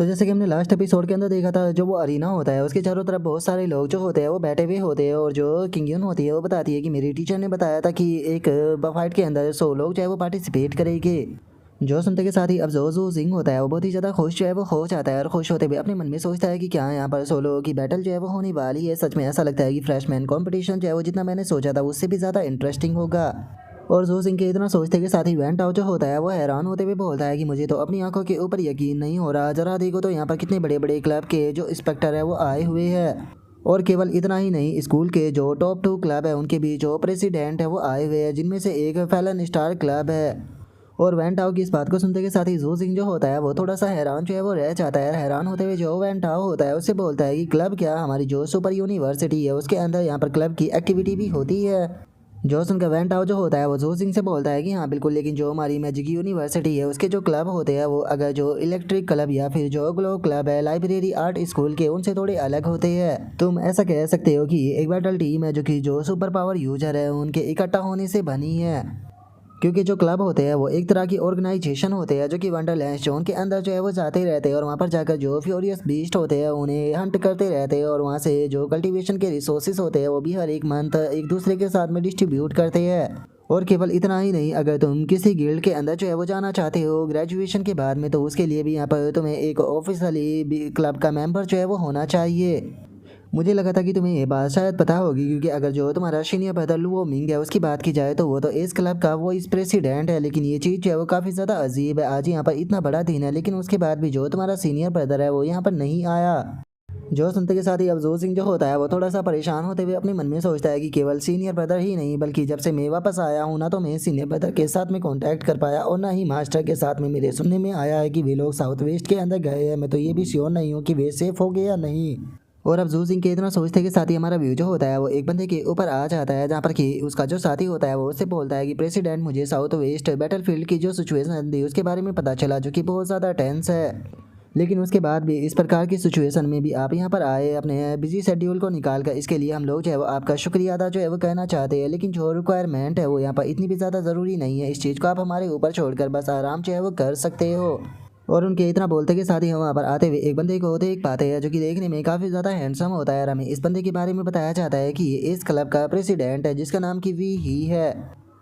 तो जैसे कि हमने लास्ट एपिसोड के अंदर देखा था, जो वो अरीना होता है उसके चारों तरफ बहुत सारे लोग जो होते हैं वो बैठे हुए होते हैं, और जो किंगयून होती है वो बताती है कि मेरी टीचर ने बताया था कि एक फाइट के अंदर 100 लोग जो है वो पार्टिसिपेट करेंगे। जो सुनते के साथ ही अब जो जिंग होता है वो बहुत ही ज़्यादा खुश जो है वो हो जाता है, और खुश होते हुए अपने मन में सोचता है कि क्या यहाँ पर 100 लोगों की बैटल जो है वो होने वाली है। सच में ऐसा लगता है कि फ्रेशमैन कंपटीशन जो है वो जितना मैंने सोचा था उससे भी ज़्यादा इंटरेस्टिंग होगा। और जो सिंह के इतना सोचते के साथ ही वैन टाओ जो होता है वो हैरान होते हुए बोलता है कि मुझे तो अपनी आंखों के ऊपर यकीन नहीं हो रहा, जरा देखो तो यहाँ पर कितने बड़े बड़े क्लब के जो इंस्पेक्टर है वो आए हुए हैं। और केवल इतना ही नहीं, स्कूल के जो टॉप 2 क्लब है उनके भी जो प्रेसिडेंट है वो आए हुए हैं, जिनमें से एक फैलन स्टार क्लब है। और वैन टाओ की इस बात को सुनते के साथ ही जू सिंह जो होता है वो थोड़ा सा हैरान जो है वो रह जाता है। हैरान होते हुए जो वैन टाओ होता है उससे बोलता है कि क्लब क्या, हमारी जो सुपर यूनिवर्सिटी है उसके अंदर यहाँ पर क्लब की एक्टिविटी भी होती है। जो सुनकर वैन टाओ जो होता है वो जू सिंह से बोलता है कि हाँ बिल्कुल, लेकिन जो हमारी मैजिक यूनिवर्सिटी है उसके जो क्लब होते हैं वो अगर जो इलेक्ट्रिक क्लब या फिर जो ग्लो क्लब है लाइब्रेरी आर्ट स्कूल के, उनसे थोड़े अलग होते हैं। तुम ऐसा कह सकते हो कि एक बैटल टीम है जो कि जो सुपर पावर यूजर है उनके इकट्ठा होने से बनी है। क्योंकि जो क्लब होते हैं वो एक तरह की ऑर्गेनाइजेशन होते हैं जो कि वंडरलैंड जोन के अंदर जो है वो जाते रहते हैं, और वहाँ पर जाकर जो फ्यूरियस बीस्ट होते हैं उन्हें हंट करते रहते हैं, और वहाँ से जो कल्टीवेशन के रिसोर्सेज होते हैं वो भी हर एक मंथ एक दूसरे के साथ में डिस्ट्रीब्यूट करते हैं। और केवल इतना ही नहीं, अगर तुम किसी गिल्ड के अंदर जो है वो जाना चाहते हो ग्रेजुएशन के बाद में, तो उसके लिए भी यहाँ पर तुम्हें एक ऑफिशियली क्लब का मेंबर जो है वो होना चाहिए। मुझे लगा था कि तुम्हें ये बात शायद पता होगी, क्योंकि अगर जो तुम्हारा सीनियर ब्रदर लुओ मिंग है उसकी बात की जाए तो वो तो इस क्लब का वो इस प्रेसिडेंट है। लेकिन ये चीज़ जो है वो काफ़ी ज़्यादा अजीब है, आज यहाँ पर इतना बड़ा दिन है लेकिन उसके बाद भी जो तुम्हारा सीनियर ब्रदर है वो यहाँ पर नहीं आया। जो सुनते के साथ ही अब जो सिंह जो होता है वो थोड़ा सा परेशान होते हुए अपने मन में सोचता है कि केवल सीनियर ब्रदर ही नहीं, बल्कि जब से मैं वापस आया हूँ ना तो मैं सीनियर ब्रदर के साथ में कांटेक्ट कर पाया, और ना ही मास्टर के साथ में। मेरे सुनने में आया है कि वे लोग साउथ वेस्ट के अंदर गए हैं, मैं तो ये भी श्योर नहीं हूँ कि वे सेफ हो गए या नहीं। और अब जू सिंह के इतना सोचते के साथ ही हमारा व्यू जो होता है वो एक बंदे के ऊपर आ जाता है, जहाँ पर कि उसका जो साथी होता है वो उससे बोलता है कि प्रेसिडेंट, मुझे साउथ वेस्ट बैटलफील्ड की जो सिचुएशन थी उसके बारे में पता चला, जो कि बहुत ज़्यादा टेंस है। लेकिन उसके बाद भी इस प्रकार की सिचुएशन में भी आप यहाँ पर आए अपने बिजी शेड्यूल को निकाल कर, इसके लिए हम लोग जो है वो आपका शुक्रिया अदा जो है वो कहना चाहते हैं। लेकिन जो रिक्वायरमेंट है वो यहाँ पर इतनी भी ज़्यादा ज़रूरी नहीं है, इस चीज़ को आप हमारे ऊपर छोड़कर बस आराम जो है वो कर सकते हो। और उनके इतना बोलते के साथ ही हम वहाँ पर आते हुए एक बंदे को देख पाते हैं जो कि देखने में काफ़ी ज़्यादा हैंडसम होता है, और हमें इस बंदे के बारे में बताया जाता है कि ये इस क्लब का प्रेसिडेंट है जिसका नाम की वी ही है।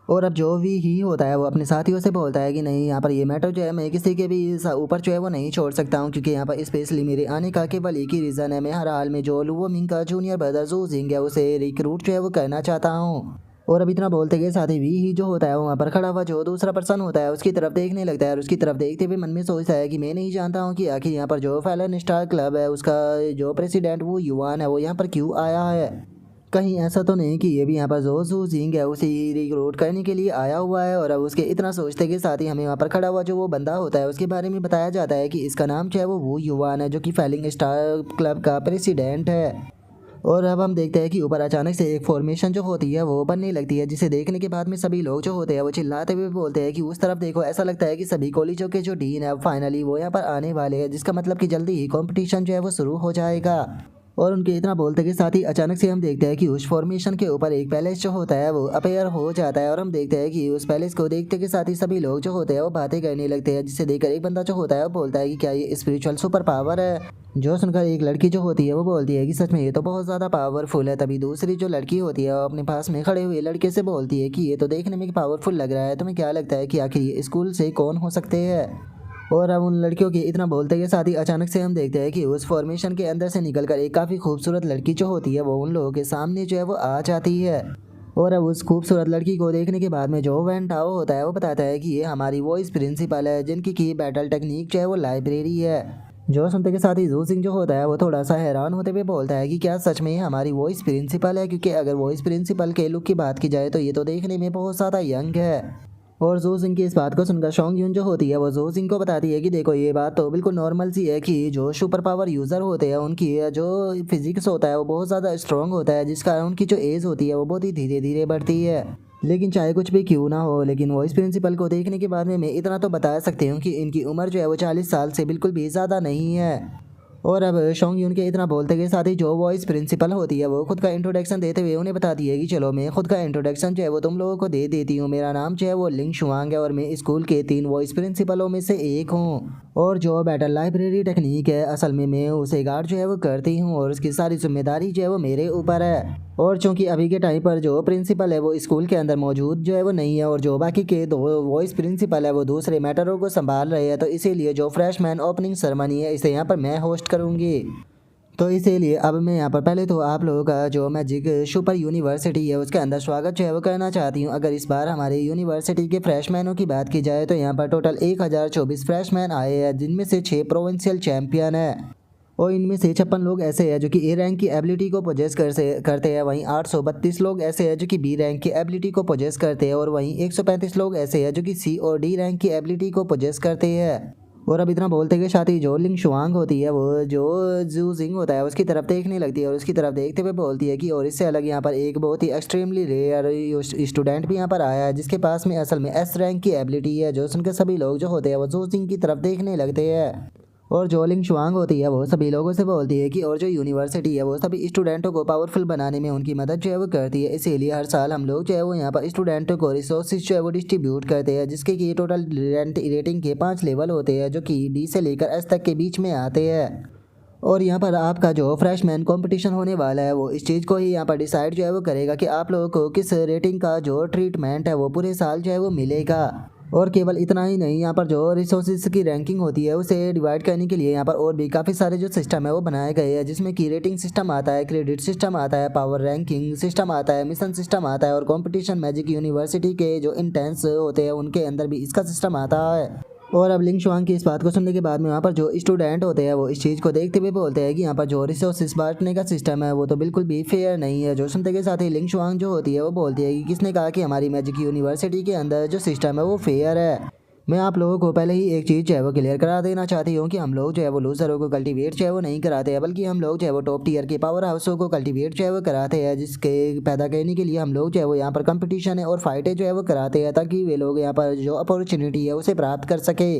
और अब जो भी ही होता है वो अपने साथियों से बोलता है कि नहीं, यहाँ पर ये मैटर जो है मैं किसी के भी ऊपर जो है वो नहीं छोड़ सकता हूँ, क्योंकि यहाँ पर स्पेशली मेरे आने का केवल एक ही रीज़न है, मैं हर हाल में जो लुओ मिंग का जूनियर ब्रदर जू जिंग है उसे रिक्रूट जो है वो करना चाहता हूँ। और अब इतना बोलते के साथ ही वी ही जो होता है वहाँ पर खड़ा हुआ जो दूसरा पर्सन होता है उसकी तरफ देखने लगता है, और उसकी तरफ देखते हुए मन में सोचता है कि मैं नहीं जानता हूँ कि आखिर यहाँ पर जो फैलन स्टार क्लब है उसका जो प्रेसिडेंट वो युवान है वो यहाँ पर क्यों आया है। कहीं ऐसा तो नहीं कि ये भी यहाँ पर जो जू जिंग है उसे रिक्रूट करने के लिए आया हुआ है। और अब उसके इतना सोचते के साथ ही हमें वहाँ पर खड़ा हुआ जो वो बंदा होता है उसके बारे में बताया जाता है कि इसका नाम जो है वो युवान है, जो कि फैलिंग स्टार क्लब का प्रेसिडेंट है। और अब हम देखते हैं कि ऊपर अचानक से एक फॉर्मेशन जो होती है वो बनने लगती है, जिसे देखने के बाद में सभी लोग जो होते हैं वो चिल्लाते हुए बोलते हैं कि उस तरफ देखो, ऐसा लगता है कि सभी कॉलेजों के जो डीन है फाइनली वो यहाँ पर आने वाले हैं, जिसका मतलब कि जल्दी ही कंपटीशन जो है वो शुरू हो जाएगा। और उनके इतना बोलते के साथ ही अचानक से हम देखते हैं कि उस फॉर्मेशन के ऊपर एक पैलेस जो होता है वो अपेयर हो जाता है, और हम देखते हैं कि उस पैलेस को देखते के साथ ही सभी लोग जो होते हैं वो बातें करने लगते हैं, जिसे देखकर एक बंदा जो होता है वो बोलता है कि क्या ये स्पिरिचुअल सुपर पावर है। जो सुनकर एक लड़की जो होती है वो बोलती है कि सच में ये तो बहुत ज़्यादा पावरफुल है। तभी दूसरी जो लड़की होती है वो अपने पास में खड़े हुए लड़के से बोलती है कि ये तो देखने में पावरफुल लग रहा है, तुम्हें क्या लगता है कि आखिर ये स्कूल से कौन हो सकते हैं। और अब उन लड़कियों के इतना बोलते के साथ ही अचानक से हम देखते हैं कि उस फॉर्मेशन के अंदर से निकलकर एक काफ़ी खूबसूरत लड़की जो होती है वो उन लोगों के सामने जो है वो आ जाती है। और अब उस खूबसूरत लड़की को देखने के बाद में जो वैन टाओ होता है वो बताता है कि ये हमारी वॉइस प्रिंसिपल है, जिनकी की बैटल टेक्निक जो है वो लाइब्रेरी है। जो सुनते के साथ ही जू सिंह जो होता है वो थोड़ा सा हैरान होते हुए बोलता है कि क्या सच में हमारी वॉइस प्रिंसिपल है, क्योंकि अगर वॉइस प्रिंसिपल के लुक की बात की जाए तो ये तो देखने में बहुत ज़्यादा यंग है। और जो सिंह की इस बात को सुनकर शोंग यून जो होती है वो जो सिंह को बताती है कि देखो, ये बात तो बिल्कुल नॉर्मल सी है कि जो सुपर पावर यूज़र होते हैं उनकी जो फिजिक्स होता है वो बहुत ज़्यादा स्ट्रॉन्ग होता है, जिस कारण उनकी जो एज होती है वो बहुत ही धीरे धीरे बढ़ती है। लेकिन चाहे कुछ भी क्यों ना हो, लेकिन वॉइस प्रिंसिपल को देखने के बाद में मैं इतना तो बता सकती हूँ कि इनकी उम्र जो है वो 40 साल से बिल्कुल भी ज़्यादा नहीं है। और अब शोंग यून के इतना बोलते के साथ ही जो वॉइस प्रिंसिपल होती है वो खुद का इंट्रोडक्शन देते हुए उन्हें बताती है कि चलो मैं खुद का इंट्रोडक्शन जो है वो तुम लोगों को दे देती हूँ। मेरा नाम जो है वो लिंग शुआंग है और मैं स्कूल के 3 वॉइस प्रिंसिपलों में से एक हूँ। और जो बैटल लाइब्रेरी टेक्निक है असल में मैं उसे गार्ड जो है वो करती हूँ और उसकी सारी जिम्मेदारी जो है वो मेरे ऊपर है। और चूंकि अभी के टाइम पर जो प्रिंसिपल है वो स्कूल के अंदर मौजूद जो है वो नहीं है और जो बाकी के 2 वॉइस प्रिंसिपल है वो दूसरे मैटरों को संभाल रहे हैं, तो इसीलिए जो फ्रेशमैन ओपनिंग सेरेमनी है इसे यहाँ पर मैं होस्ट करूँगी। तो इसीलिए अब मैं यहाँ पर पहले तो आप लोगों का जो मैजिक सुपर यूनिवर्सिटी है उसके अंदर स्वागत जो है वो करना चाहती हूँ। अगर इस बार हमारे यूनिवर्सिटी के फ्रेशमैनों की बात की जाए तो यहाँ पर टोटल 1024 फ्रेशमैन आए हैं, जिनमें से 6 प्रोविंशियल चैंपियन है और इनमें से 56 लोग ऐसे हैं जो कि ए रैंक की एबिलिटी को पोजेस करते हैं। वहीं 832 लोग ऐसे हैं जो कि बी रैंक की एबिलिटी को पोजेस करते हैं और वहीं 135 लोग ऐसे हैं जो कि सी और डी रैंक की एबिलिटी को पोजेस करते हैं। और अब इतना बोलते के साथ ही जो लिंग शुआंग होती है वो जो जू जिंग होता है उसकी तरफ देखने लगती है और उसकी तरफ देखते हुए बोलती है कि और इससे अलग यहाँ पर एक बहुत ही एक्सट्रीमली रेयर स्टूडेंट भी यहाँ पर आया है जिसके पास में असल में एस रैंक की एबिलिटी है। जो सुनकर सभी लोग जो होते हैं वो जू जिंग की तरफ देखने लगते हैं। और जो लिंग शुआंग होती है वो सभी लोगों से बोलती है कि और जो यूनिवर्सिटी है वो सभी स्टूडेंटों को पावरफुल बनाने में उनकी मदद जो है वो करती है, इसीलिए हर साल हम लोग जो है वो यहाँ पर स्टूडेंटों को रिसोर्सेज जो है वो डिस्ट्रीब्यूट करते हैं, जिसके कि टोटल रेटिंग के 5 लेवल होते हैं जो कि डी से लेकर एस तक के बीच में आते हैं। और यहाँ पर आपका जो फ्रेशमैन कंपटीशन होने वाला है वो इस चीज़ को ही यहाँ पर डिसाइड जो है वो करेगा कि आप लोगों को किस रेटिंग का जो ट्रीटमेंट है वो पूरे साल जो है वो मिलेगा। और केवल इतना ही नहीं, यहाँ पर जो रिसोर्सेज की रैंकिंग होती है उसे डिवाइड करने के लिए यहाँ पर और भी काफ़ी सारे जो सिस्टम है वो बनाए गए हैं, जिसमें कि रेटिंग सिस्टम आता है, क्रेडिट सिस्टम आता है, पावर रैंकिंग सिस्टम आता है, मिशन सिस्टम आता है और कंपटीशन मैजिक यूनिवर्सिटी के जो इंटेंस होते हैं उनके अंदर भी इसका सिस्टम आता है। और अब लिंग शुआंग की इस बात को सुनने के बाद में वहाँ पर जो स्टूडेंट होते हैं वो इस चीज़ को देखते हुए बोलते हैं कि यहाँ पर जो रिसोर्सेज बांटने का सिस्टम है वो तो बिल्कुल भी फेयर नहीं है। जो सुनते के साथ ही लिंग शुआंग जो होती है वो बोलती है कि किसने कहा कि हमारी मैजिक यूनिवर्सिटी के अंदर जो सिस्टम है वो फेयर है। मैं आप लोगों को पहले ही एक चीज़ जो है वो क्लियर करा देना चाहती हूँ कि हम लोग जो है वो लूजरों को कल्टीवेट जो है वो नहीं कराते हैं, बल्कि हम लोग जो है वो टॉप टीयर के पावर हाउसों को कल्टीवेट जो है वो कराते हैं, जिसके पैदा करने के लिए हम लोग जो है वो यहाँ पर कंपटीशन है और फाइटें जो है वो कराते हैं ताकि वे लोग यहाँ पर जो अपॉर्चुनिटी है उसे प्राप्त कर सके।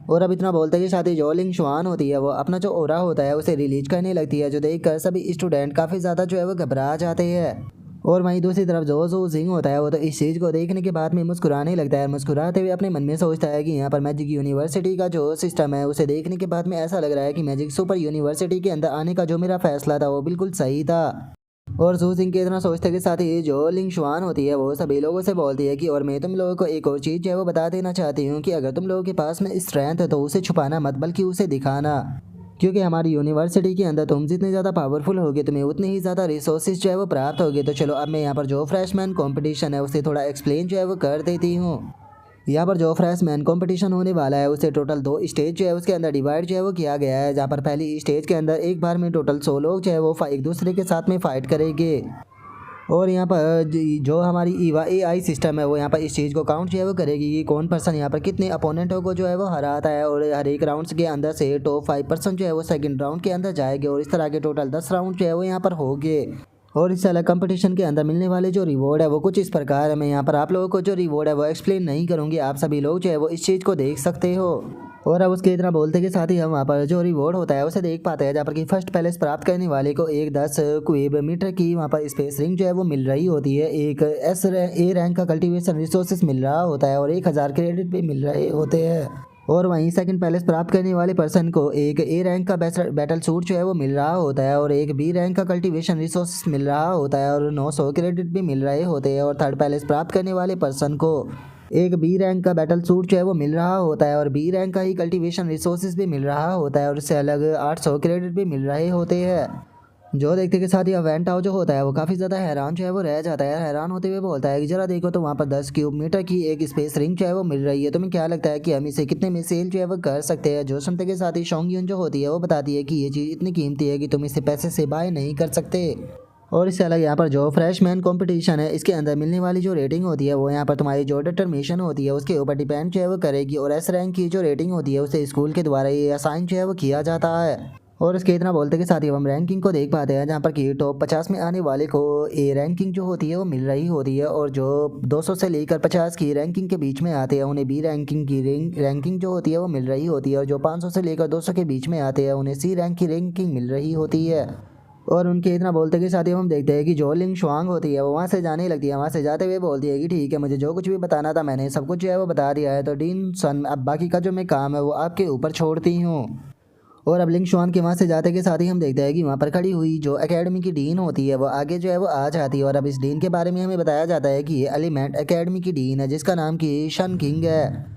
और अब इतना बोलते के साथ ही जो लिंग शुआन होती है वो अपना जो ओरा होता है उसे रिलीज करने लगती है, जो देखकर सभी स्टूडेंट काफ़ी ज़्यादा जो है वो घबरा जाते हैं। और वहीं दूसरी तरफ जो जिंग होता है वो तो इस चीज़ को देखने के बाद में मुस्कुराने लगता है। मुस्कुराते हुए अपने मन में सोचता है कि यहाँ पर मैजिक यूनिवर्सिटी का जो सिस्टम है उसे देखने के बाद में ऐसा लग रहा है कि मैजिक सुपर यूनिवर्सिटी के अंदर आने का जो मेरा फैसला था वो बिल्कुल सही था। और जू जिंग के इतना सोचते के साथ ही जो लिंग शुआन होती है वो सभी लोगों से बोलती है कि और मैं तुम लोगों को एक और चीज़ जो है वो बता देना चाहती हूँ कि अगर तुम लोगों के पास में स्ट्रेंथ है तो उसे छुपाना मत बल्कि उसे दिखाना, क्योंकि हमारी यूनिवर्सिटी के अंदर तुम जितने ज़्यादा पावरफुल होगे तुम्हें उतनी ही ज़्यादा रिसोर्सेज जो है वो प्राप्त होगे। तो चलो अब मैं यहाँ पर जो फ्रेशमैन कंपटीशन है उसे थोड़ा एक्सप्लेन जो है वो कर देती हूँ। यहाँ पर जो फ्रेशमैन कंपटीशन होने वाला है उसे टोटल 2 स्टेज जो है उसके अंदर डिवाइड जो है वो किया गया है, जहाँ पर पहली स्टेज के अंदर एक बार में टोटल 100 लोग जो है वो एक दूसरे के साथ में फाइट करेंगे। और यहाँ पर जो हमारी ईवा AI सिस्टम है वो यहाँ पर इस चीज़ को काउंट जो है वो करेगी कि कौन पर्सन यहाँ पर कितने अपोनेंटों को जो है वो हराता है, और हर एक राउंड्स के अंदर से टॉप 5% जो है वो सेकंड राउंड के अंदर जाएंगे और इस तरह के टोटल 10 राउंड जो है वो यहाँ पर होंगे। और इस अलग कंपटीशन के अंदर मिलने वाले जो रिवॉर्ड है वो कुछ इस प्रकार है। मैं यहाँ पर आप लोगों को जो रिवॉर्ड है वो एक्सप्लेन नहीं करूँगी, आप सभी लोग जो है वो इस चीज़ को देख सकते हो। और अब उसके इतना बोलते के साथ ही हम वहाँ पर जो रिवॉर्ड होता है उसे देख पाते हैं, जहाँ पर कि फर्स्ट प्लेस प्राप्त करने वाले को एक 10 क्यूब मीटर की वहाँ पर स्पेस रिंग जो है वो मिल रही होती है, एक ए रैंक का कल्टीवेशन रिसोर्सेज मिल रहा होता है और 1000 क्रेडिट भी मिल रहे होते हैं। और वहीं सेकंड प्लेस प्राप्त करने वाले पर्सन को एक ए रैंक का बैटल सूट जो है वो मिल रहा होता है और एक बी रैंक का कल्टीवेशन रिसोर्स मिल रहा होता है और 900 क्रेडिट भी मिल रहे होते हैं। और थर्ड प्लेस प्राप्त करने वाले पर्सन को एक बी रैंक का बैटल सूट जो है वो मिल रहा होता है और बी रैंक का ही कल्टीवेशन रिसोर्सेज भी मिल रहा होता है और इससे अलग 800 क्रेडिट भी मिल रहे होते हैं। जो देखते के साथ ही वेंटाओ जो होता है वो काफ़ी ज़्यादा हैरान जो है वो रह जाता है। हैरान होते हुए बोलता है कि जरा देखो तो वहाँ पर 10 क्यूब मीटर की एक स्पेस रिंग जो है वो मिल रही है, तुम्हें क्या लगता है कि हम इसे कितने में सेल जो है वो कर सकते हैं। जो सुनते के साथ ही शोंग यून जो होती है वो बताती है कि ये चीज़ इतनी कीमती है कि तुम इसे पैसे से बाय नहीं कर सकते। और इससे अलग यहाँ पर जो फ्रेशमैन कंपटीशन है इसके अंदर मिलने वाली जो रेटिंग होती है वो यहाँ पर तुम्हारी जो डिटर्मिनेशन होती है उसके ऊपर डिपेंड जो है वो करेगी। और एस रैंक की जो रेटिंग होती है उसे स्कूल के द्वारा ये असाइन जो है वो किया जाता है। और उसके इतना बोलते के साथ ही हम रैंकिंग को देख पाते हैं, जहाँ पर कि टॉप 50 में आने वाले को ए रैंकिंग जो होती है वो मिल रही होती है, और जो 200 से लेकर 50 की रैंकिंग के बीच में आते हैं उन्हें बी रैंकिंग की रैंकिंग जो होती है वो मिल रही होती है, और जो 500 से लेकर 200 के बीच में आते हैं उन्हें सी रैंक की रैंकिंग मिल रही होती है। और उनके इतना बोलते के साथ ही हम देखते हैं कि जो लिंग शुआंग होती है वो वहाँ से जाने लगती है, वहाँ से जाते हुए बोलती है कि ठीक है, मुझे जो कुछ भी बताना था मैंने सब कुछ जो है वो बता दिया है, तो डीन सन अब बाकी का जो मैं काम है वो आपके ऊपर छोड़ती हूँ। और अब लिंग शुआन के वहाँ से जाते के साथ ही हम देखते हैं कि वहाँ पर खड़ी हुई जो एकेडमी की डीन होती है वो आगे जो है वो आ जाती है, और अब इस डीन के बारे में हमें बताया जाता है कि ये एलिमेंट एकेडमी की डीन है जिसका नाम कि शन किंग है।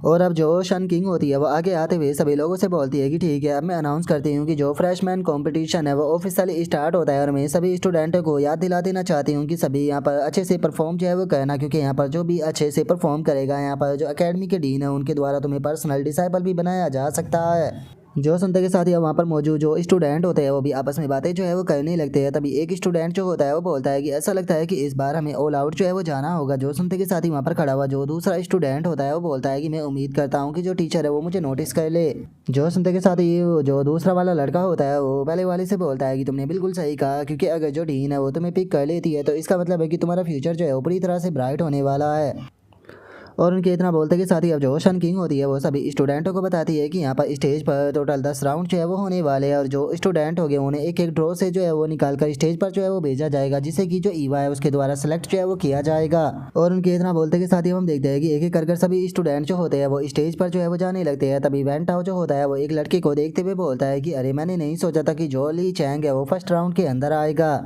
और अब जो शन किंग होती है वो आगे आते हुए सभी लोगों से बोलती है कि ठीक है, अब मैं अनाउंस करती हूँ कि जो फ्रेशमैन कंपटीशन है वो ऑफिशियली स्टार्ट होता है, और मैं सभी स्टूडेंटों को याद दिला देना चाहती हूँ कि सभी यहाँ पर अच्छे से परफॉर्म जो है वो करना, क्योंकि यहाँ पर जो भी अच्छे से परफॉर्म करेगा यहाँ पर जो एकेडमी के डीन है उनके द्वारा तुम्हें पर्सनल डिसाइबल भी बनाया जा सकता है। जो सुनते के साथ ही वहाँ पर मौजूद जो स्टूडेंट होते हैं वो भी आपस में बातें जो है वो करने लगते हैं। तभी एक स्टूडेंट जो होता है वो बोलता है कि ऐसा लगता है कि इस बार हमें ऑल आउट जो है वो जाना होगा। जो सुनते के साथ ही वहाँ पर खड़ा हुआ जो दूसरा स्टूडेंट होता है वो बोलता है कि मैं उम्मीद करता हूँ कि जो टीचर है वो मुझे नोटिस कर ले। जो सुनते के साथ ही जो दूसरा वाला लड़का होता है वो पहले वाले से बोलता है कि तुमने बिल्कुल सही कहा, क्योंकि अगर जो डीन है वो तुम्हें पिक कर लेती है तो इसका मतलब है कि तुम्हारा फ्यूचर जो है वो पूरी तरह से ब्राइट होने वाला है। और उनके इतना बोलते के साथ ही अब जो शन किंग होती है वो सभी स्टूडेंटों को बताती है कि यहाँ पर स्टेज पर टोटल 10 राउंड जो है वो होने वाले हैं, और जो स्टूडेंट हो गए उन्हें एक एक ड्रॉ से जो है वो निकाल कर स्टेज पर जो है वो भेजा जाएगा, जिससे कि जो ईवा है उसके द्वारा सेलेक्ट जो है वो किया जाएगा। और उनके इतना बोलते के साथ ही हम देखते हैं कि एक एक कर सभी स्टूडेंट जो होते हैं वो स्टेज पर जो है वो जाने लगते हैं। तभी वैन टाओ जो होता है वो एक लड़के को देखते हुए बोलता है कि अरे मैंने नहीं सोचा था कि जो ली चैंग है वो फर्स्ट राउंड के अंदर आएगा।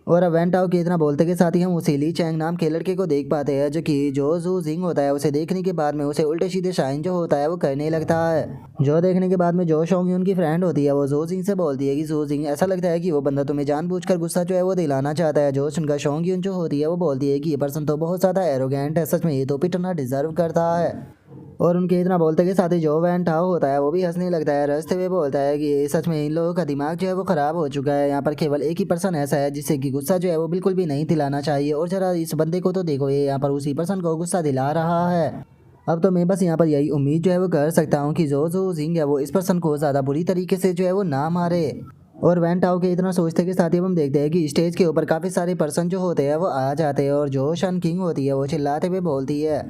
और अब वैन टाओ के इतना बोलते के साथ ही हम उसी ली चैंग नाम के लड़के को देख पाते हैं, जो कि जो जू जिंग होता है उसे देखने के बाद में उसे उल्टे सीधे शाइन जो होता है वो करने लगता है। जो देखने के बाद में जो शोंग यून की फ्रेंड होती है वो जू जिंग से बोलती है कि जू जिंग ऐसा लगता है कि वो बंदा तुम्हें जानबूझकर गुस्सा जो है वो दिलाना चाहता है। जो सुनकर शोंग यून जो होती है वो बोलती है कि ये पर्सन तो बहुत ज़्यादा एरोगेंट है, सच में ये तो पिटना डिजर्व करता है। और उनके इतना बोलते के साथ ही जो वैन टाओ होता है वो भी हंसने लगता है, हंसते हुए बोलता है कि सच में इन लोगों का दिमाग जो है वो ख़राब हो चुका है, यहाँ पर केवल एक ही पर्सन ऐसा है जिससे कि गुस्सा जो है वो बिल्कुल भी नहीं दिलाना चाहिए, और ज़रा इस बंदे को तो देखो, ये यहाँ पर उसी पर्सन को गुस्सा दिला रहा है। अब तो मैं बस यहाँ पर यही उम्मीद जो है वो कर सकता हूँ कि जो जिंग है वो इस पर्सन को ज़्यादा बुरी तरीके से जो है वो ना मारे। और वैन टाओ के इतना सोचते के साथ ही हम देखते हैं कि स्टेज के ऊपर काफ़ी सारे पर्सन जो होते हैं वो आ जाते हैं, और जो शन किंग होती है वो चिल्लाते हुए बोलती है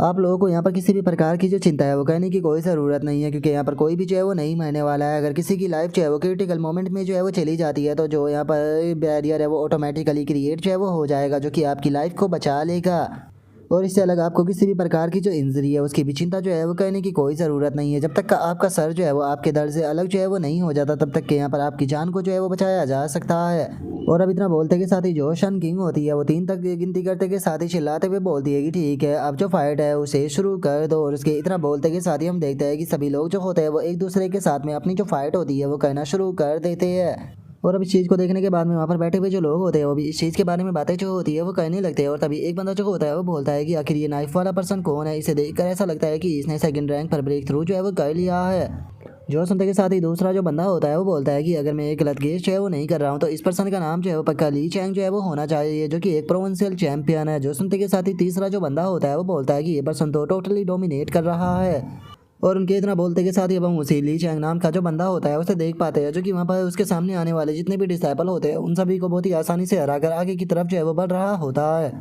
आप लोगों को यहाँ पर किसी भी प्रकार की जो चिंता है वो करने की कोई ज़रूरत नहीं है, क्योंकि यहाँ पर कोई भी जो है वो नहीं मरने वाला है। अगर किसी की लाइफ जो है वो क्रिटिकल मोमेंट में जो है वो चली जाती है तो जो यहाँ पर बैरियर है वो ऑटोमेटिकली क्रिएट जो है वो हो जाएगा, जो कि आपकी लाइफ को बचा लेगा। और इससे अलग आपको किसी भी प्रकार की जो इंजरी है उसकी भी चिंता जो है वो करने की कोई ज़रूरत नहीं है। जब तक का आपका सर जो है वो आपके दर्द से अलग जो है वो नहीं हो जाता तब तक के यहाँ पर आपकी जान को जो है वो बचाया जा सकता है। और अब इतना बोलते के साथ ही जो शन किंग होती है वो 3 तक गिनती करते के साथ ही चिल्लाते हुए बोलती है कि ठीक है, अब जो फाइट है उसे शुरू कर दो। और उसके इतना बोलते के साथ ही हम देखते हैं कि सभी लोग जो होते हैं वो एक दूसरे के साथ में अपनी जो फाइट होती है वो करना शुरू कर देते हैं। और अब इस चीज़ को देखने के बाद में वहाँ पर बैठे हुए जो लोग होते हैं वो भी इस चीज़ के बारे में बातें जो होती है वो करने लगते हैं। और तभी एक बंदा जो होता है वो बोलता है कि आखिर ये नाइफ वाला पर्सन कौन है, इसे देखकर ऐसा लगता है कि इसने सेकंड रैंक पर ब्रेक थ्रू जो है वो कर लिया है। जो सुनते के साथ ही दूसरा जो बंदा होता है वो बोलता है कि अगर मैं एक गलत गेस जो है वो नहीं कर रहा हूँ तो इस पर्सन का नाम जो है वो पक्का ली चैंग जो है वो होना चाहिए, जो कि एक प्रोविंशियल चैंपियन है। जो सुनते के साथ ही तीसरा जो बंदा होता है वो बोलता है कि ये पर्सन तो टोटली डोमिनेट कर रहा है। और उनके इतना बोलते के साथ ही अब हम उसी ली चैंग नाम का जो बंदा होता है उसे देख पाते हैं, जो कि वहाँ पर उसके सामने आने वाले जितने भी डिसाइपल होते हैं उन सभी को बहुत ही आसानी से हराकर आगे की तरफ जो है वो बढ़ रहा होता है।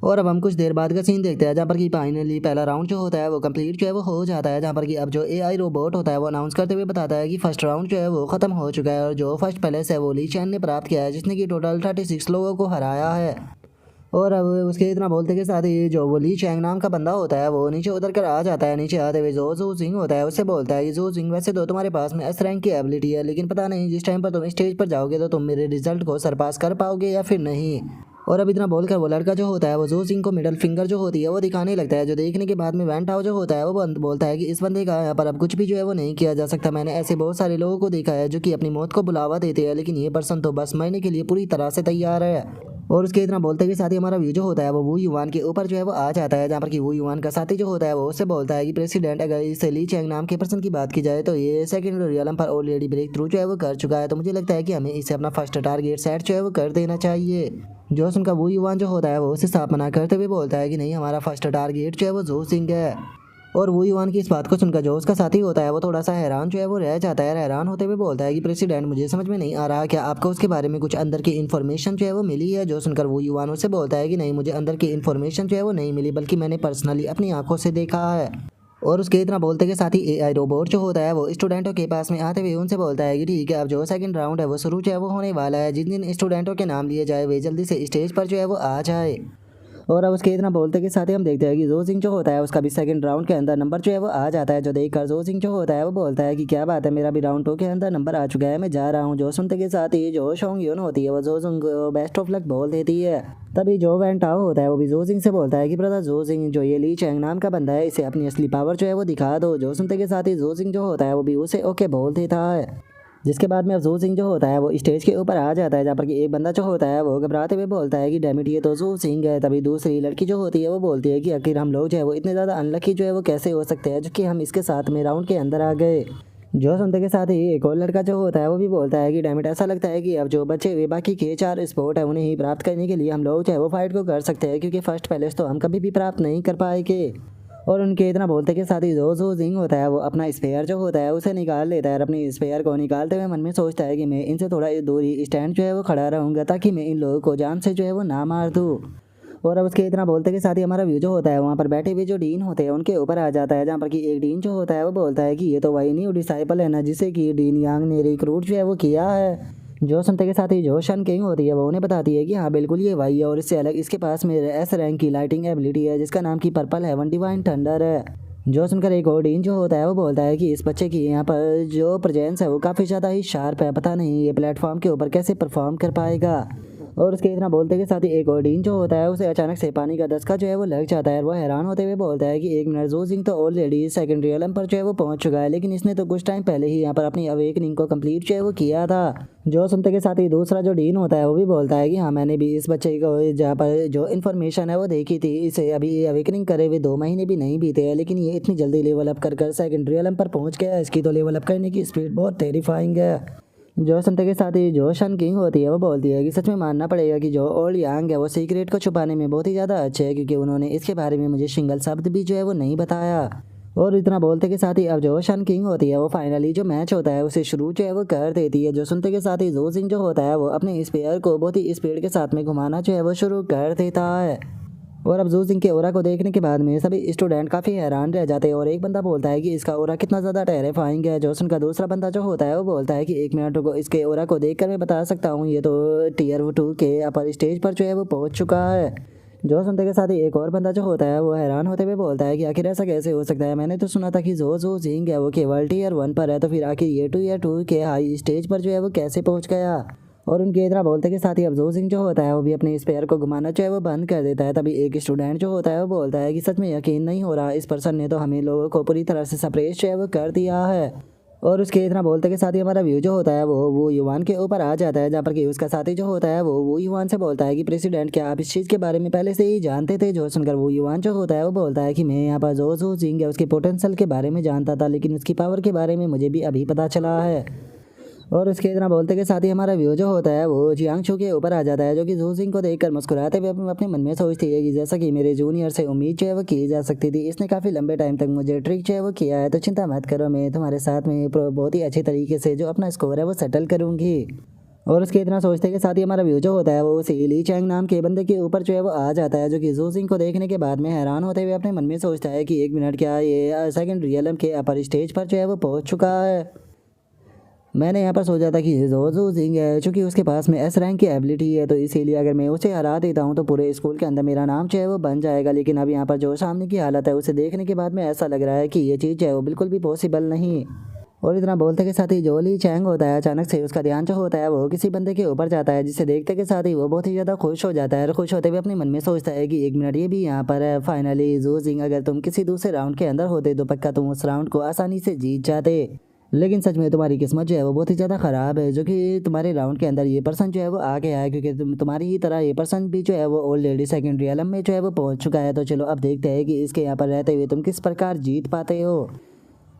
और अब हम कुछ देर बाद का सीन देखते हैं जहाँ पर कि फाइनली पहला राउंड जो होता है वो कंप्लीट जो है वो हो जाता है, जहाँ पर कि अब जो एआई रोबोट होता है वो अनाउंस करते हुए बताता है कि फर्स्ट राउंड जो है वो खत्म हो चुका है, और जो फर्स्ट प्लेस है वो ली चैन ने प्राप्त किया है, जिसने कि टोटल 36 लोगों को हराया है। और अब उसके इतना बोलते के साथ ही जो वो ली चैंग नाम का बंदा होता है वो नीचे उतर कर आ जाता है। नीचे आते हुए जो जू जिंग होता है उससे बोलता है कि जू जिंग, वैसे तो तुम्हारे पास में एस रैंक की एबिलिटी है, लेकिन पता नहीं जिस टाइम पर तुम स्टेज पर जाओगे तो तुम मेरे रिजल्ट को सरपास कर पाओगे या फिर नहीं। और अब इतना बोलकर वो लड़का जो होता है वो जू जिंग को मिडल फिंगर जो होती है वो दिखाने लगता है, जो देखने के बाद में वैन टाओ जो होता है वो बोलता है कि इस बंदे का यहाँ पर अब कुछ भी जो है वो नहीं किया जा सकता। मैंने ऐसे बहुत सारे लोगों को देखा है जो कि अपनी मौत को बुलावा देते हैं, लेकिन ये पर्सन तो बस मरने के लिए पूरी तरह से तैयार है। और उसके इतना बोलते के साथ ही हमारा व्यू जो होता है वो वू युवान के ऊपर जो है वो आ जाता है, जहाँ पर कि वू युवान का साथी जो होता है वो उससे बोलता है कि प्रेसिडेंट, अगर इस ली चैंग नाम के पर्सन की बात की जाए तो ये सेकंड रियलम पर ऑलरेडी ब्रेक थ्रू जो है वो कर चुका है, तो मुझे लगता है कि हमें इसे अपना फर्स्ट टारगेट सेट जो है वो कर देना चाहिए। जो उनका वू युवान जो होता है वो उसे साफ मना करते हुए बोलता है कि नहीं, हमारा फर्स्ट टारगेट जो है वो जू सिंह है। और वो युवान की इस बात को सुनकर जो उसका साथी होता है वो थोड़ा सा हैरान जो है वो रह जाता है। हैरान होते हुए बोलता है कि प्रेसिडेंट, मुझे समझ में नहीं आ रहा, क्या आपको उसके बारे में कुछ अंदर की इन्फॉर्मेशन जो है वो मिली है? जो सुनकर वो युवान उससे बोलता है कि नहीं, मुझे अंदर की इन्फॉर्मेशन जो है वो नहीं मिली, बल्कि मैंने पर्सनली अपनी आंखों से देखा है। और उसके इतना बोलते के साथ ही एआई रोबोट जो होता है वो स्टूडेंटों के पास में आते हुए उनसे बोलता है कि ठीक है, अब जो सेकंड राउंड है वो शुरू जो है वो होने वाला है। जिन जिन स्टूडेंटों के नाम लिए जाए वे जल्दी से स्टेज पर जो है वो आ जाए। और अब उसके इतना बोलते के साथ ही हम देखते हैं कि जो सिंह जो होता है उसका भी सेकंड राउंड के अंदर नंबर जो है वो आ जाता है। जो देखकर जो सिंह जो होता है वो बोलता है कि क्या बात है, मेरा भी राउंड 2 के अंदर नंबर आ चुका है, मैं जा रहा हूँ। जो सुनते के साथ ही जो शोंग यून होती है वो जो सिंह को बेस्ट ऑफ लक बोल देती है। तभी जो वैन टाओ होता है वो भी जो सिंह से बोलता है कि ब्रदर जो सिंह, जो ये ली चैंग नाम का बंदा है, इसे अपनी असली पावर जो है वो दिखा दो। जो सुनते के साथ ही जो सिंह जो होता है वो भी उसे ओके बोल देता है। जिसके बाद में अब जो सिंह जो होता है वो स्टेज के ऊपर आ जाता है, जहाँ पर कि एक बंदा जो होता है वो घबराते हुए बोलता है कि डैमिट, ये तो जो सिंह है। तभी दूसरी लड़की जो होती है वो बोलती है कि आखिर हम लोग जो है वो इतने ज़्यादा अनलकी जो है वो कैसे हो सकते हैं जो कि हम इसके साथ में राउंड के अंदर आ गए। जो सुनते के साथ ही एक और लड़का जो होता है वो भी बोलता है कि डैमिट, ऐसा लगता है कि अब जो बचे हुए बाकी के 4 स्पोर्ट है उन्हें ही प्राप्त करने के लिए हम लोग जो है वो फाइट को कर सकते हैं, क्योंकि फर्स्ट पैलेस तो हम कभी भी प्राप्त नहीं कर पाएंगे। और उनके इतना बोलते के साथ ही जो जिंग होता है वो अपना स्पेयर जो होता है उसे निकाल लेता है। और अपनी स्पेयर को निकालते हुए मन में सोचता है कि मैं इनसे थोड़ा दूरी स्टैंड जो है वो खड़ा रहूँगा, ताकि मैं इन लोगों को जान से जो है वो ना मार दूँ। और अब उसके इतना बोलते के साथ ही हमारा व्यू जो होता है वहाँ पर बैठे हुए जो डीन होते हैं उनके ऊपर आ जाता है, जहाँ पर कि एक डीन जो होता है वो बोलता है कि ये तो वही न्यू डिसाइपल है ना, जिसे कि डीन यांग ने रिक्रूट जो है वो किया है। जो सुनते के साथ ही जो शन किंग होती है वो उन्हें बताती है कि हाँ बिल्कुल ये वही है, और इससे अलग इसके पास में एस रैंक की लाइटिंग एबिलिटी है, जिसका नाम की पर्पल हेवन डिवाइन थंडर है। जो सुनकर एक और डीन जो होता है वो बोलता है कि इस बच्चे की यहाँ पर जो प्रेजेंस है वो काफ़ी ज़्यादा ही शार्प है, पता नहीं ये प्लेटफॉर्म के ऊपर कैसे परफॉर्म कर पाएगा। और उसके इतना बोलते के साथ ही एक और डीन जो होता है उसे अचानक से पानी का दस्का जो है वो लग जाता है। वो हैरान होते हुए बोलता है कि 1 मिनट, जो सिंह तो ऑलरेडी सेकंड रियलम पर जो है वो पहुंच चुका है, लेकिन इसने तो कुछ टाइम पहले ही यहाँ पर अपनी अवेकनिंग को कंप्लीट जो है वो किया था। जो सुनते के साथ ही दूसरा जो डीन होता है वो भी बोलता है कि हाँ मैंने भी इस बच्चे को जहाँ पर जो इन्फॉर्मेशन है वो देखी थी, इसे अभी अवेकनिंग करे हुए 2 महीने भी नहीं बीते हैं, लेकिन ये इतनी जल्दी लेवल अप कर सेकंड रियलम पर पहुँच गया। इसकी तो लेवल अप करने की स्पीड बहुत टेरिफाइंग है। जो सुनते के साथ ही जो शन किंग होती है वो बोलती है कि सच में मानना पड़ेगा कि जो ओल्ड यांग है वो सीक्रेट को छुपाने में बहुत ही ज़्यादा अच्छे है, क्योंकि उन्होंने इसके बारे में मुझे सिंगल शब्द भी जो है वो नहीं बताया। और इतना बोलते के साथ ही अब जो शन किंग होती है वो फाइनली जो मैच होता है उसे शुरू जो है वो कर देती है। जो सुनते के साथ ही जो सिंह जो होता है वो अपने स्पेयर को बहुत ही स्पीड के साथ में घुमाना जो है वो शुरू कर देता है। और अब जू सिंह के ओरा को देखने के बाद में सभी स्टूडेंट काफ़ी हैरान रह जाते हैं, और एक बंदा बोलता है कि इसका ओरा कितना ज़्यादा टेरिफाइंग है। जो उनका दूसरा बंदा जो होता है वो बोलता है कि 1 मिनट रुको, इसके ओरा को देखकर मैं बता सकता हूँ ये तो टियर 2 के अपर स्टेज पर जो है वो पहुँच चुका है। जो सुनते के साथ ही एक और बंदा जो होता है वो हैरान होते हुए बोलता है कि आखिर ऐसा कैसे हो सकता है, मैंने तो सुना था कि जो सिंह है वो केवल टियर 1 पर है, तो फिर आखिर ये टियर 2 के हाई स्टेज पर जो है वो कैसे पहुँच गया। और उनके इतना बोलते के साथ ही अब जो सिंह जो होता है वो भी अपने स्पेयर को घुमाना जो है वो बंद कर देता है। तभी एक स्टूडेंट जो होता है वो बोलता है कि सच में यकीन नहीं हो रहा, इस पर्सन ने तो हमें लोगों को पूरी तरह से सप्रेस जो है वो कर दिया है। और उसके इतना बोलते के साथ ही हमारा व्यू जो होता है वो युवान के ऊपर आ जाता है, जहाँ पर कि उसका साथी जो होता है वो युवान से बोलता है कि प्रेसिडेंट, क्या आप इस चीज़ के बारे में पहले से ही जानते थे? जो सुनकर वो युवान जो होता है वो बोलता है कि मैं यहाँ पर जो सिंह है उसके पोटेंशियल के बारे में जानता था, लेकिन उसकी पावर के बारे में मुझे भी अभी पता चला है। और उसके इतना बोलते के साथ ही हमारा व्यू जो होता है वो जियांगशू के ऊपर आ जाता है, जो कि जू सिंह को देखकर मुस्कुराते हुए अपने मन में सोचती है कि जैसा कि मेरे जूनियर से उम्मीद जो है वो की जा सकती थी, इसने काफ़ी लंबे टाइम तक मुझे ट्रिक जो है वो किया है, तो चिंता मत करो, मैं तुम्हारे साथ में बहुत ही अच्छे तरीके से जो अपना स्कोर है वो सेटल करूँगी। और उसके इतना सोचते के साथ ही हमारा व्यू जो होता है वो उसी ली चैंग नाम के बंदे के ऊपर जो है वो आ जाता है, जो कि जू सिंह को देखने के बाद में हैरान होते हुए अपने मन में सोचता है कि 1 मिनट, क्या ये सेकंड रियलम के अपर स्टेज पर जो है वो पहुँच चुका है। मैंने यहाँ पर सोचा था कि जो सिंह है, चूँकि उसके पास में एस रैंक की एबिलिटी है, तो इसीलिए अगर मैं उसे हरा देता हूँ तो पूरे स्कूल के अंदर मेरा नाम जो है वो बन जाएगा। लेकिन अब यहाँ पर जो सामने की हालत है उसे देखने के बाद में ऐसा लग रहा है कि ये चीज़ है वो बिल्कुल भी पॉसिबल नहीं। और इतना बोलते के साथ ही जो ली चैंग होता है अचानक से उसका ध्यान जो होता है वो किसी बंदे के ऊपर जाता है, जिसे देखते के साथ ही वो बहुत ही ज़्यादा खुश हो जाता है। और खुश होते हुए अपने मन में सोचता है कि 1 मिनट, ये भी यहाँ पर है। फाइनली जू सिंह, अगर तुम किसी दूसरे राउंड के अंदर होते तो पक्का तुम उस राउंड को आसानी से जीत जाते, लेकिन सच में तुम्हारी किस्मत जो है वो बहुत ही ज़्यादा ख़राब है, जो कि तुम्हारे राउंड के अंदर ये पर्सन जो है वो आ गया है, क्योंकि तुम्हारी ही तरह ये पर्सन भी जो है वो ऑलरेडी सेकंड रियलम में जो है वो पहुंच चुका है। तो चलो अब देखते हैं कि इसके यहाँ पर रहते हुए तुम किस प्रकार जीत पाते हो।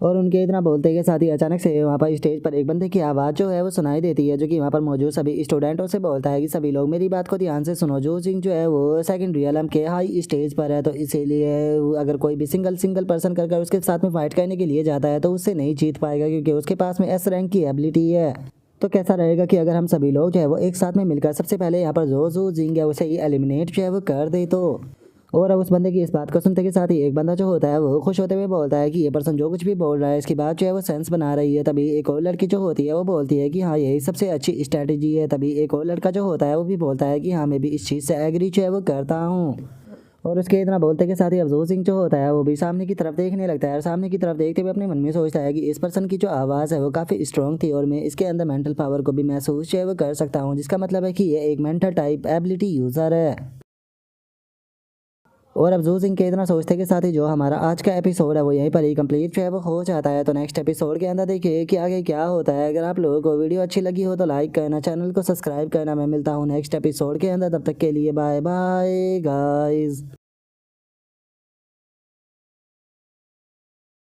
और उनके इतना बोलते के साथ ही अचानक से वहाँ पर स्टेज पर एक बंदे की आवाज़ जो है वो सुनाई देती है, जो कि वहाँ पर मौजूद सभी स्टूडेंटों से बोलता है कि सभी लोग मेरी बात को ध्यान से सुनो। जो सिंह जो है वो सेकंड रियलम के हाई स्टेज पर है, तो इसीलिए अगर कोई भी सिंगल पर्सन कर उसके साथ में फाइट करने के लिए जाता है तो उससे नहीं जीत पाएगा, क्योंकि उसके पास में एस रैंक की एबिलिटी है। तो कैसा रहेगा कि अगर हम सभी लोग जो है वो एक साथ में मिलकर सबसे पहले यहाँ पर जो जिंग है उसे ही एलिमिनेट जो है वो कर दे तो। और अब उस बंदे की इस बात को सुनते के साथ ही एक बंदा जो होता है वो खुश होते हुए बोलता है कि ये पर्सन जो कुछ भी बोल रहा है इसकी बात जो है वो सेंस बना रही है। तभी एक और लड़की जो होती है वो बोलती है कि हाँ यही सबसे अच्छी स्ट्रैटेजी है। तभी एक और लड़का जो होता है वो भी बोलता है कि हाँ मैं भी इस चीज़ से एग्री जो है वो करता हूँ। और उसके इतना बोलते के साथ ही अफजोल सिंह जो होता है वो भी सामने की तरफ देखने लगता है, और सामने की तरफ देखते हुए अपने मन में सोचता है कि इस पर्सन की जो आवाज़ है वो काफ़ी स्ट्रॉन्ग थी और मैं इसके अंदर मेंटल पावर को भी महसूस जो है वो कर सकता हूँ, जिसका मतलब है कि ये एक मेंटल टाइप एबिलिटी यूज़र है। और अब जू सिंह के इतना सोचते के साथ ही जो हमारा आज का एपिसोड है वो यहीं पर ही कंप्लीट जो है वो हो जाता है। तो नेक्स्ट एपिसोड के अंदर देखिए कि आगे क्या होता है। अगर आप लोगों को वीडियो अच्छी लगी हो तो लाइक करना, चैनल को सब्सक्राइब करना। मैं मिलता हूँ नेक्स्ट एपिसोड के अंदर, तब तक के लिए बाय बाय गाइस।